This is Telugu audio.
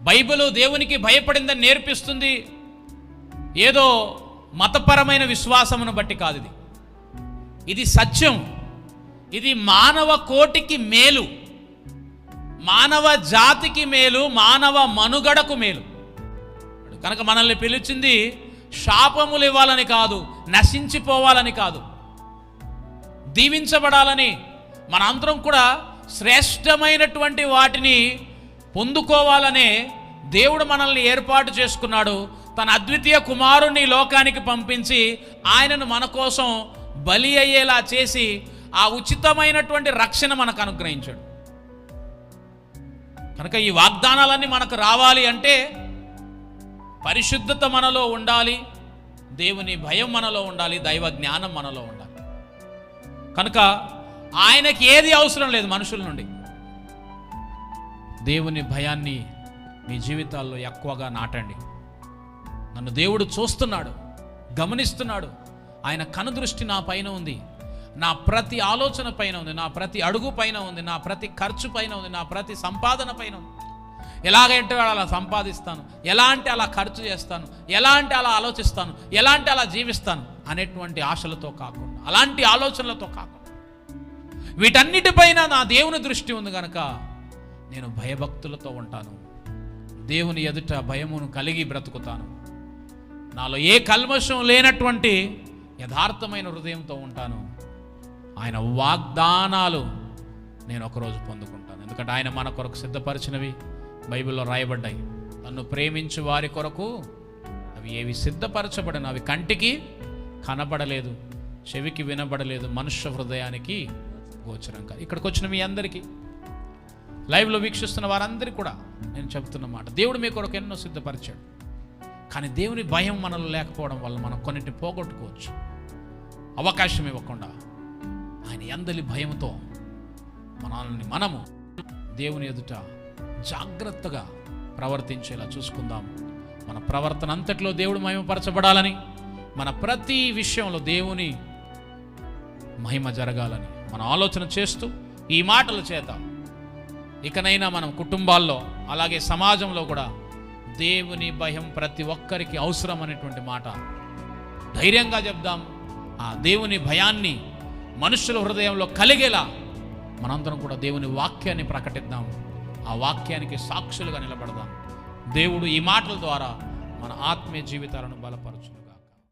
బైబిలు దేవునికి భయపడిందని నేర్పిస్తుంది ఏదో మతపరమైన విశ్వాసమును బట్టి కాదు. ఇది సత్యం. ఇది మానవ కోటికి మేలు, మానవ జాతికి మేలు, మానవ మనుగడకు మేలు. కనుక మనల్ని పిలిచింది శాపములు ఇవ్వాలని కాదు, నశించిపోవాలని కాదు, దీవించబడాలని. మనందరం కూడా శ్రేష్టమైనటువంటి వాటిని పొందుకోవాలనే దేవుడు మనల్ని ఏర్పాటు చేసుకున్నాడు. తన అద్వితీయ కుమారుని లోకానికి పంపించి ఆయనను మన కోసం బలి అయ్యేలా చేసి ఆ ఉచితమైనటువంటి రక్షణ మనకు అనుగ్రహించాడు. కనుక ఈ వాగ్దానాలన్నీ మనకు రావాలి అంటే పరిశుద్ధత మనలో ఉండాలి, దేవుని భయం మనలో ఉండాలి, దైవ జ్ఞానం మనలో ఉండాలి. కనుక ఆయనకి ఏది అవసరం లేదు మనుషుల నుండి. దేవుని భయాన్ని మీ జీవితాల్లో ఎక్కువగా నాటండి. నన్ను దేవుడు చూస్తున్నాడు, గమనిస్తున్నాడు. ఆయన కనుదృష్టి నా పైన ఉంది, నా ప్రతి ఆలోచన పైన ఉంది, నా ప్రతి అడుగు పైన ఉంది, నా ప్రతి ఖర్చు పైన ఉంది, నా ప్రతి సంపాదన పైన ఉంది. ఎలాగంటే అలా సంపాదిస్తాను, ఎలా అంటే అలా ఖర్చు చేస్తాను, ఎలా అంటే అలా ఆలోచిస్తాను, ఎలా అంటే అలా జీవిస్తాను అనేటువంటి ఆశలతో కాకుండా, అలాంటి ఆలోచనలతో కాకుండా వీటన్నిటిపైన నా దేవుని దృష్టి ఉంది కనుక నేను భయభక్తులతో ఉంటాను. దేవుని ఎదుట భయమును కలిగి బ్రతుకుతాను. నాలో ఏ కల్మషం లేనటువంటి యథార్థమైన హృదయంతో ఉంటాను. ఆయన వాగ్దానాలు నేను ఒకరోజు పొందుకుంటాను. ఎందుకంటే ఆయన మన కొరకు సిద్ధపరిచినవి బైబిల్లో రాయబడ్డాయి. నన్ను ప్రేమించు వారి కొరకు అవి ఏవి సిద్ధపరచబడిన, అవి కంటికి కనబడలేదు, చెవికి వినబడలేదు, మనుష్య హృదయానికి గోచరం కాదు. ఇక్కడికి వచ్చిన మీ అందరికీ, లైవ్లో వీక్షిస్తున్న వారందరికీ కూడా నేను చెబుతున్న మాట, దేవుడు మీ కొరకు ఎన్నో సిద్ధపరిచాడు. కానీ దేవుని భయం మనలో లేకపోవడం వల్ల మనం కొన్నిటిని పోగొట్టుకోవచ్చు. అవకాశం ఇవ్వకుండా ఆయన యందలి భయంతో మనము దేవుని ఎదుట జాగ్రత్తగా ప్రవర్తించేలా చూసుకుందాం. మన ప్రవర్తన అంతట్లో దేవుడు మహిమపరచబడాలని, మన ప్రతి విషయంలో దేవుని మహిమ జరగాలని మనం ఆలోచన చేస్తూ ఈ మాటల చేత ఇకనైనా మనం కుటుంబాల్లో అలాగే సమాజంలో కూడా దేవుని భయం ప్రతి ఒక్కరికి అవసరం అనేటువంటి మాట ధైర్యంగా చెప్దాం. ఆ దేవుని భయాన్ని మనుషుల హృదయంలో కలిగేలా మనందరం కూడా దేవుని వాక్యాన్ని ప్రకటిద్దాం. ఆ వాక్యానికి సాక్షులుగా నిలబడదాం. దేవుడు ఈ మాటల ద్వారా మన ఆత్మీయ జీవితాలను బలపరచును.